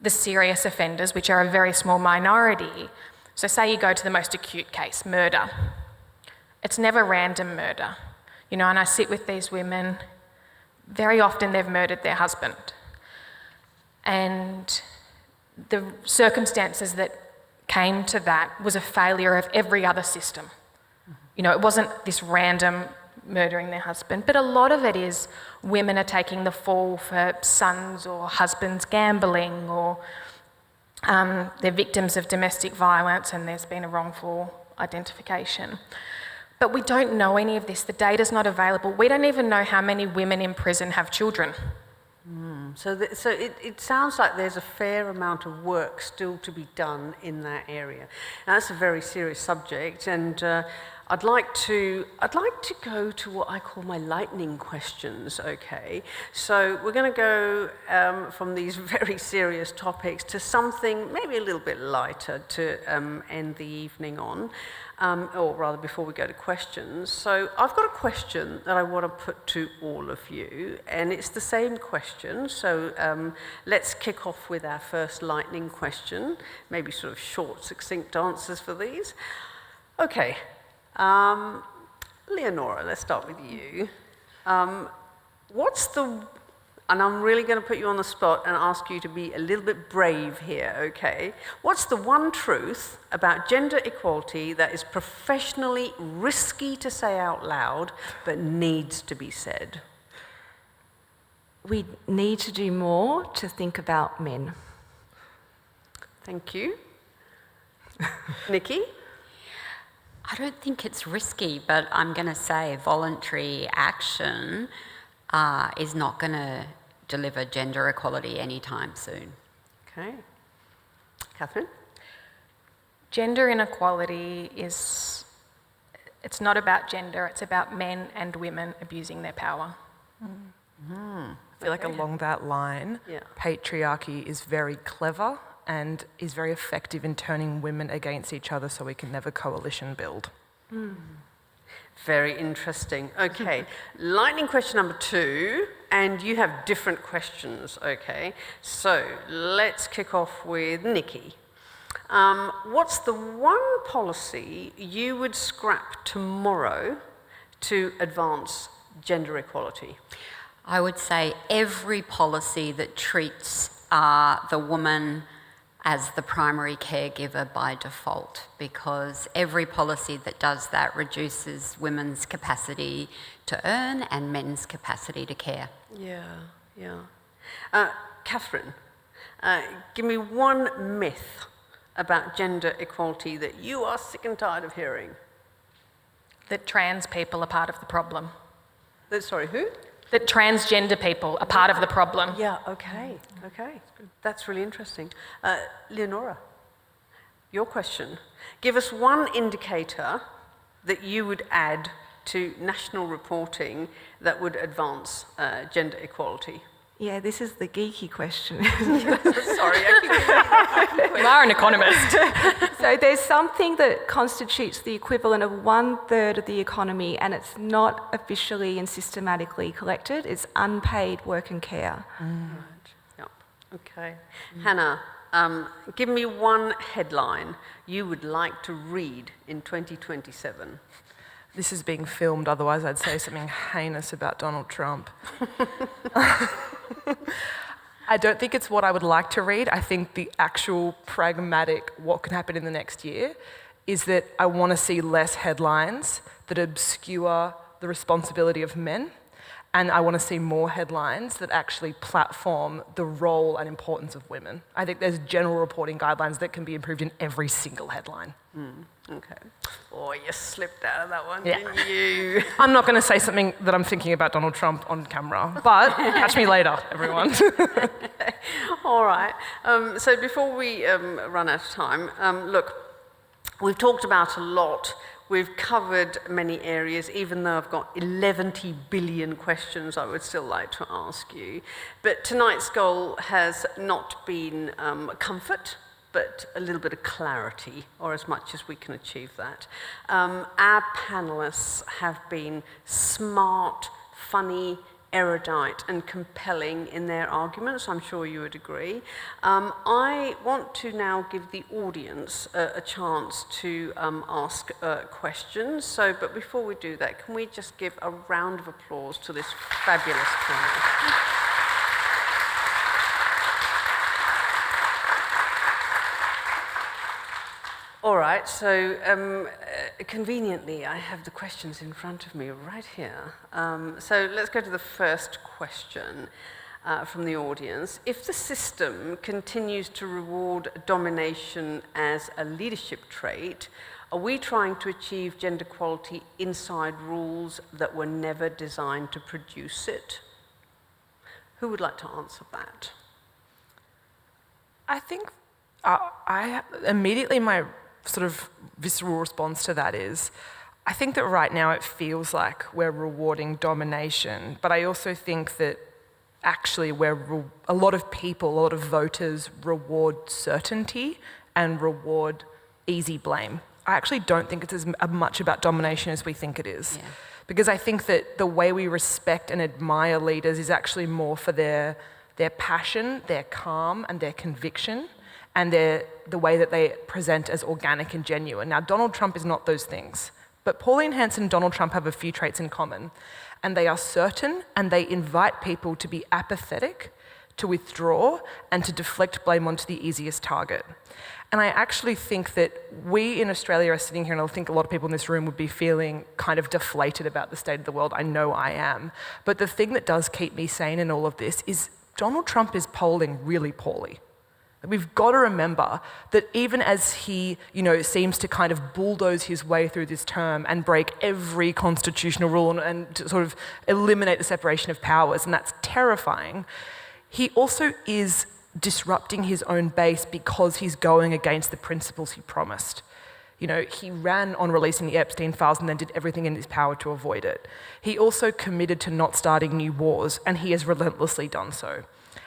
the serious offenders, which are a very small minority, so say you go to the most acute case, murder. It's never random murder. You know, and I sit with these women, very often they've murdered their husband. And the circumstances that came to that was a failure of every other system. You know, it wasn't this random murdering their husband, but a lot of it is women are taking the fall for sons or husbands gambling, or they're victims of domestic violence and there's been a wrongful identification. But we don't know any of this. The data's not available. We don't even know how many women in prison have children. So it sounds like there's a fair amount of work still to be done in that area. Now, that's a very serious subject, and I'd like to go to what I call my lightning questions, okay? So we're going to go from these very serious topics to something maybe a little bit lighter to end the evening on. Or rather before we go to questions. So I've got a question that I want to put to all of you, and it's the same question. So let's kick off with our first lightning question, maybe sort of short, succinct answers for these. Okay, Leonora, let's start with you. And I'm really going to put you on the spot and ask you to be a little bit brave here, okay? What's the one truth about gender equality that is professionally risky to say out loud, but needs to be said? We need to do more to think about men. Thank you. Niki? I don't think it's risky, but I'm going to say voluntary action is not going to deliver gender equality anytime soon. Okay. Kathryn? Gender inequality it's not about gender, it's about men and women abusing their power. I feel like along that line, patriarchy is very clever and is very effective in turning women against each other so we can never coalition build. Very interesting. Okay, lightning question number 2, and you have different questions, okay? So let's kick off with Niki. What's the one policy you would scrap tomorrow to advance gender equality? I would say every policy that treats the woman as the primary caregiver by default, because every policy that does that reduces women's capacity to earn and men's capacity to care. Yeah. Kathryn, give me one myth about gender equality that you are sick and tired of hearing. That trans people are part of the problem. Sorry, who? That transgender people are part of the problem. Yeah, okay. That's really interesting. Leonora, your question. Give us one indicator that you would add to national reporting that would advance gender equality. Yeah, this is the geeky question. Sorry, You are an economist. So there's something that constitutes the equivalent of 1/3 of the economy, and it's not officially and systematically collected. It's unpaid work and care. Right. Yep. Okay. Hannah, give me one headline you would like to read in 2027. This is being filmed, otherwise I'd say something heinous about Donald Trump. I don't think it's what I would like to read. I think the actual pragmatic what can happen in the next year is that I want to see less headlines that obscure the responsibility of men, and I want to see more headlines that actually platform the role and importance of women. I think there's general reporting guidelines that can be improved in every single headline. Okay. Oh, you slipped out of that one, Yeah. didn't you? I'm not going to say something that I'm thinking about Donald Trump on camera, but catch me later, everyone. Okay. All right. So before we run out of time, look, we've talked about a lot. We've covered many areas, even though I've got 11 billion questions I would still like to ask you. But tonight's goal has not been comfort, but a little bit of clarity, or as much as we can achieve that. Our panellists have been smart, funny, erudite and compelling in their arguments. I'm sure you would agree. I want to now give the audience a chance to ask questions. But before we do that, can we just give a round of applause to this fabulous panel? All right, so conveniently, I have the questions in front of me right here. So let's go to the first question from the audience. If the system continues to reward domination as a leadership trait, are we trying to achieve gender equality inside rules that were never designed to produce it? Who would like to answer that? I think my sort of visceral response to that is, I think that right now it feels like we're rewarding domination, but I also think that actually a lot of people, a lot of voters reward certainty and reward easy blame. I actually don't think it's as much about domination as we think it is. Yeah. Because I think that the way we respect and admire leaders is actually more for their passion, their calm and their conviction, and the way that they present as organic and genuine. Now, Donald Trump is not those things, but Pauline Hanson and Donald Trump have a few traits in common, and they are certain, and they invite people to be apathetic, to withdraw, and to deflect blame onto the easiest target. And I actually think that we in Australia are sitting here, and I think a lot of people in this room would be feeling kind of deflated about the state of the world. I know I am. But the thing that does keep me sane in all of this is Donald Trump is polling really poorly. We've got to remember that even as he, seems to kind of bulldoze his way through this term and break every constitutional rule and to sort of eliminate the separation of powers, and that's terrifying, he also is disrupting his own base because he's going against the principles he promised. He ran on releasing the Epstein files and then did everything in his power to avoid it. He also committed to not starting new wars, and he has relentlessly done so.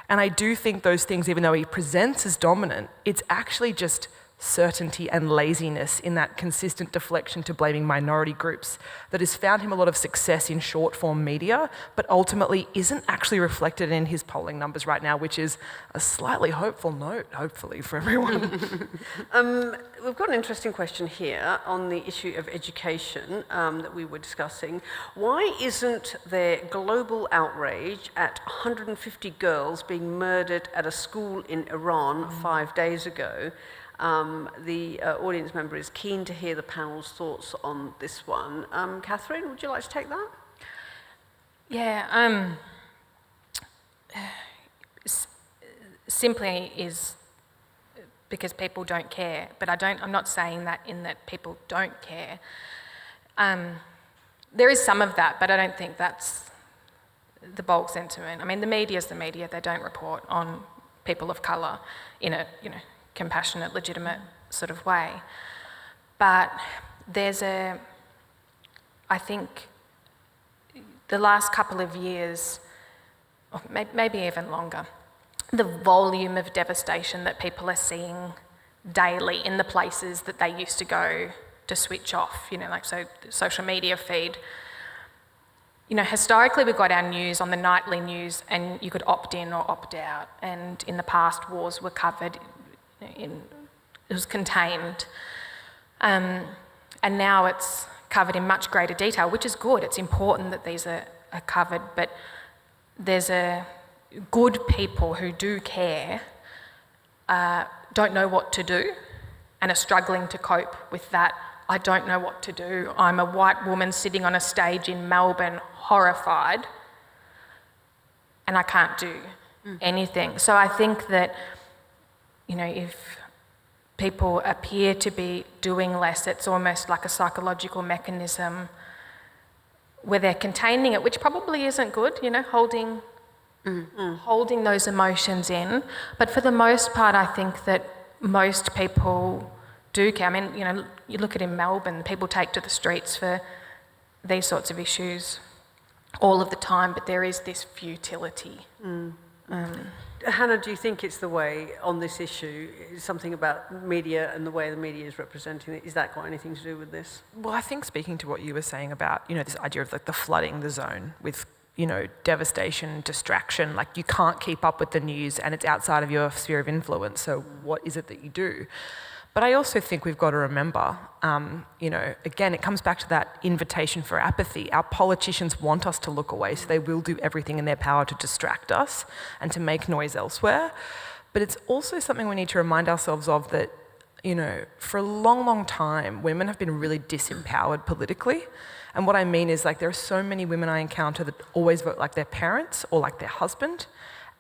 And I do think those things, even though he presents as dominant, it's actually just certainty and laziness in that consistent deflection to blaming minority groups that has found him a lot of success in short-form media, but ultimately isn't actually reflected in his polling numbers right now, which is a slightly hopeful note, hopefully, for everyone. We've got an interesting question here on the issue of education that we were discussing. Why isn't there global outrage at 150 girls being murdered at a school in Iran 5 days ago? The audience member is keen to hear the panel's thoughts on this one. Kathryn, would you like to take that? Yeah, simply is because people don't care, but I'm not saying that in that people don't care. There is some of that, but I don't think that's the bulk sentiment. I mean, the media's the media. They don't report on people of colour in a, compassionate, legitimate sort of way. But I think the last couple of years, or maybe even longer, the volume of devastation that people are seeing daily in the places that they used to go to switch off, so the social media feed. Historically we got our news on the nightly news and you could opt in or opt out, and in the past wars were covered it was contained, and now it's covered in much greater detail, which is good. It's important that these are covered, but there's good people who do care, don't know what to do and are struggling to cope with that. I don't know what to do. I'm a white woman sitting on a stage in Melbourne, horrified, and I can't do anything. So I think that if people appear to be doing less, it's almost like a psychological mechanism where they're containing it, which probably isn't good, holding those emotions in. But for the most part, I think that most people do care. I mean, you look at in Melbourne, people take to the streets for these sorts of issues all of the time, but there is this futility. Hannah, do you think it's the way on this issue, something about media and the way the media is representing it, is that got anything to do with this? Well, I think speaking to what you were saying about, this idea of like the flooding the zone with, devastation, distraction, like you can't keep up with the news and it's outside of your sphere of influence, so what is it that you do? But I also think we've got to remember, again, it comes back to that invitation for apathy. Our politicians want us to look away, so they will do everything in their power to distract us and to make noise elsewhere. But it's also something we need to remind ourselves of that, for a long, long time, women have been really disempowered politically. And what I mean is, there are so many women I encounter that always vote like their parents or like their husband,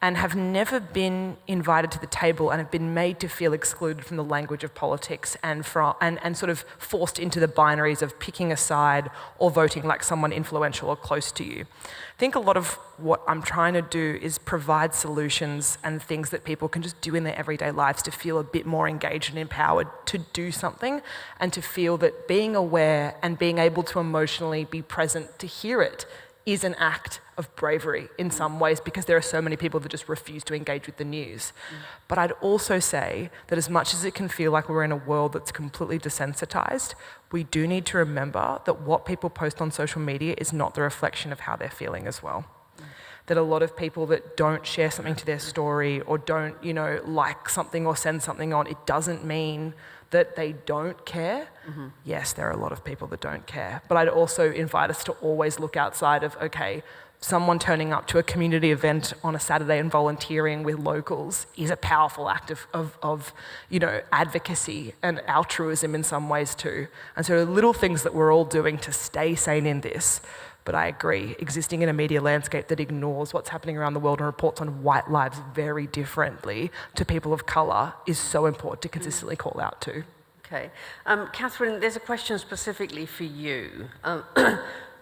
and have never been invited to the table and have been made to feel excluded from the language of politics and sort of forced into the binaries of picking a side or voting like someone influential or close to you. I think a lot of what I'm trying to do is provide solutions and things that people can just do in their everyday lives to feel a bit more engaged and empowered to do something, and to feel that being aware and being able to emotionally be present to hear it is an act of bravery in some ways, because there are so many people that just refuse to engage with the news. But I'd also say that as much as it can feel like we're in a world that's completely desensitized, we do need to remember that what people post on social media is not the reflection of how they're feeling as well. That a lot of people that don't share something to their story or don't, like something or send something on, it doesn't mean that they don't care. Yes, there are a lot of people that don't care. But I'd also invite us to always look outside of, okay, someone turning up to a community event on a Saturday and volunteering with locals is a powerful act of advocacy and altruism in some ways too. And so the little things that we're all doing to stay sane in this, But I agree, existing in a media landscape that ignores what's happening around the world and reports on white lives very differently to people of colour is so important to consistently call out to. Okay. Kathryn, there's a question specifically for you.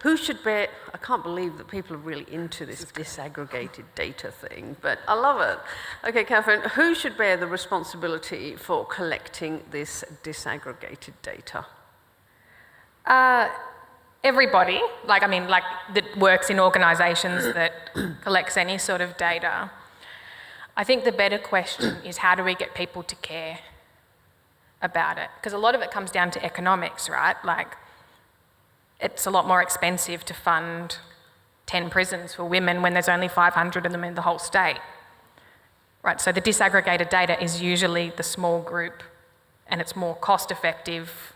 Who should bear, I can't believe that people are really into this disaggregated data thing, but I love it. Okay, Kathryn, who should bear the responsibility for collecting this disaggregated data? Everybody, that works in organisations that collects any sort of data. I think the better question is, how do we get people to care about it? Because a lot of it comes down to economics, right? Like, it's a lot more expensive to fund 10 prisons for women when there's only 500 of them in the whole state, right? So the disaggregated data is usually the small group, and it's more cost effective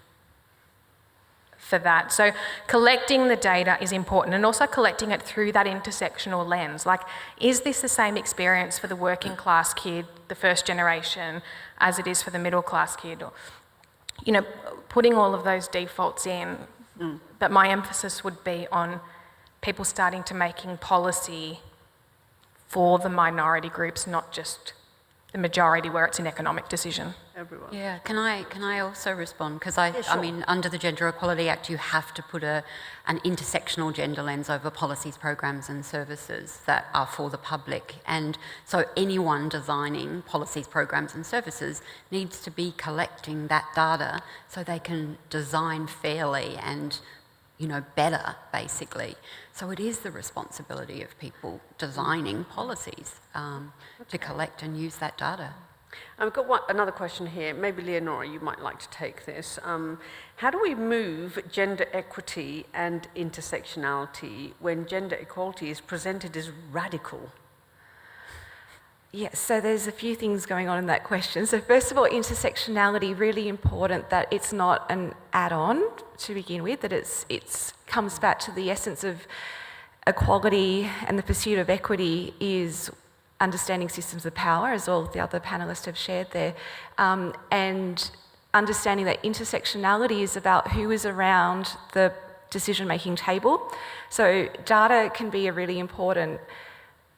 for that. So collecting the data is important, and also collecting it through that intersectional lens. Like, is this the same experience for the working class kid, the first generation, as it is for the middle class kid? Or, putting all of those defaults in. But my emphasis would be on people starting to making policy for the minority groups, not just the majority where it's an economic decision. Everyone. Yeah, can I also respond? Because I mean, under the Gender Equality Act, you have to put an intersectional gender lens over policies, programs and services that are for the public. And so anyone designing policies, programs and services needs to be collecting that data so they can design fairly and, better, basically. So it is the responsibility of people designing policies to collect and use that data. I've got another question here. Maybe Leonora, you might like to take this. How do we move gender equity and intersectionality when gender equality is presented as radical? Yes, so there's a few things going on in that question. So first of all, intersectionality, really important that it's not an add-on to begin with, that it comes back to the essence of equality, and the pursuit of equity is understanding systems of power, as all the other panellists have shared there, and understanding that intersectionality is about who is around the decision-making table. So data can be a really important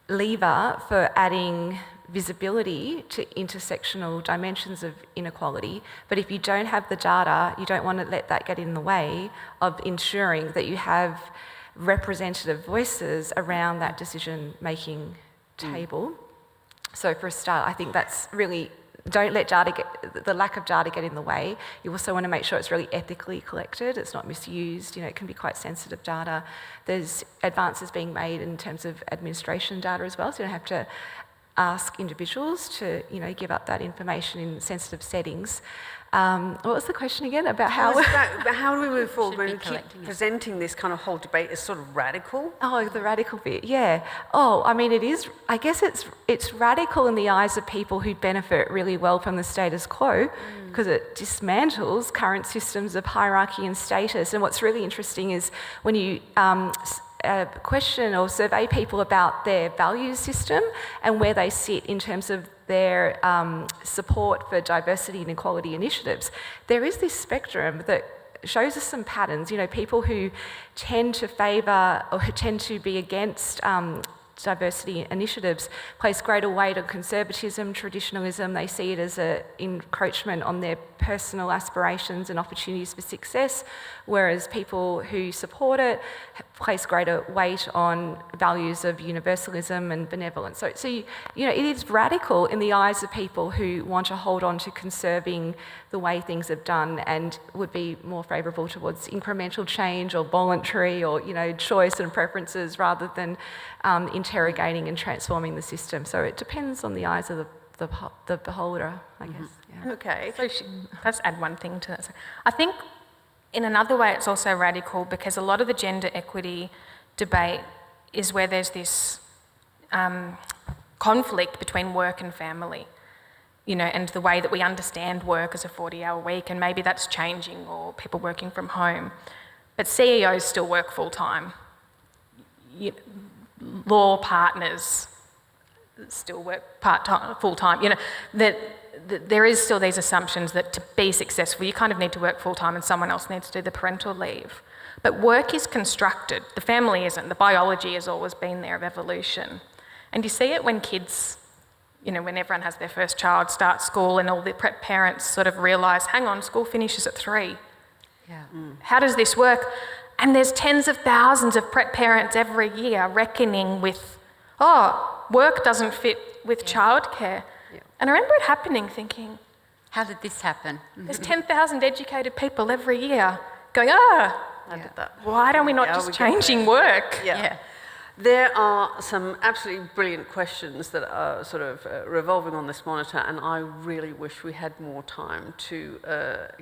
lever for adding visibility to intersectional dimensions of inequality, but if you don't have the data, you don't want to let that get in the way of ensuring that you have representative voices around that decision-making table. So for a start, I think that's really, don't let the lack of data get in the way. You also want to make sure it's really ethically collected, it's not misused, it can be quite sensitive data. There's advances being made in terms of administration data as well, so you don't have to ask individuals to, give up that information in sensitive settings. What was the question again about how do we move forward when we keep presenting this kind of whole debate as sort of radical? Oh, the radical bit, yeah. Oh, I mean, it is, I guess it's radical in the eyes of people who benefit really well from the status quo, because it dismantles current systems of hierarchy and status. And what's really interesting is when you question or survey people about their values system and where they sit in terms of their support for diversity and equality initiatives, there is this spectrum that shows us some patterns. People who tend to favour or who tend to be against diversity initiatives place greater weight on conservatism, traditionalism. They see it as an encroachment on their personal aspirations and opportunities for success, whereas people who support it place greater weight on values of universalism and benevolence. So it is radical in the eyes of people who want to hold on to conserving the way things have done and would be more favourable towards incremental change or voluntary or, choice and preferences rather than interrogating and transforming the system. So it depends on the eyes of the beholder, I guess. Yeah. Okay. So let's add one thing to that. I think in another way it's also radical because a lot of the gender equity debate is where there's this conflict between work and family, and the way that we understand work as a 40-hour week, and maybe that's changing, or people working from home. But CEOs still work full-time. Law partners still work part-time, full-time. There is still these assumptions that to be successful, you kind of need to work full-time and someone else needs to do the parental leave. But work is constructed. The family isn't. The biology has always been there of evolution. And you see it when kids, you know, when everyone has their first child, start school, and all the prep parents sort of realise, hang on, school finishes at 3. Yeah. How does this work? And there's tens of thousands of prep parents every year reckoning with, work doesn't fit with childcare. Yeah. And I remember it happening, thinking, How did this happen? there's 10,000 educated people every year going, I did that. why don't we not just changing work? Yeah. There are some absolutely brilliant questions that are sort of revolving on this monitor, and I really wish we had more time to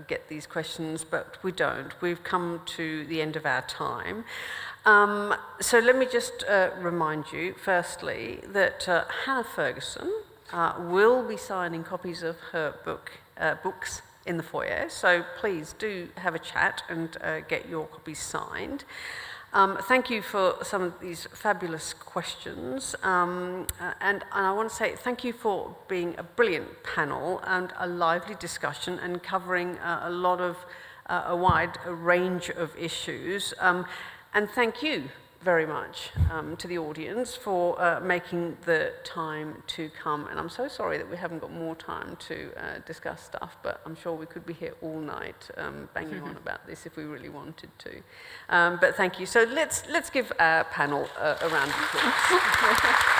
get these questions, but we don't. We've come to the end of our time. So let me just remind you, firstly, that Hannah Ferguson will be signing copies of her books in the foyer, so please do have a chat and get your copies signed. Thank you for some of these fabulous questions, and I want to say thank you for being a brilliant panel and a lively discussion and covering a wide range of issues, and thank you very much to the audience for making the time to come. And I'm so sorry that we haven't got more time to discuss stuff, but I'm sure we could be here all night banging on about this if we really wanted to. But thank you. So let's give our panel a round of applause.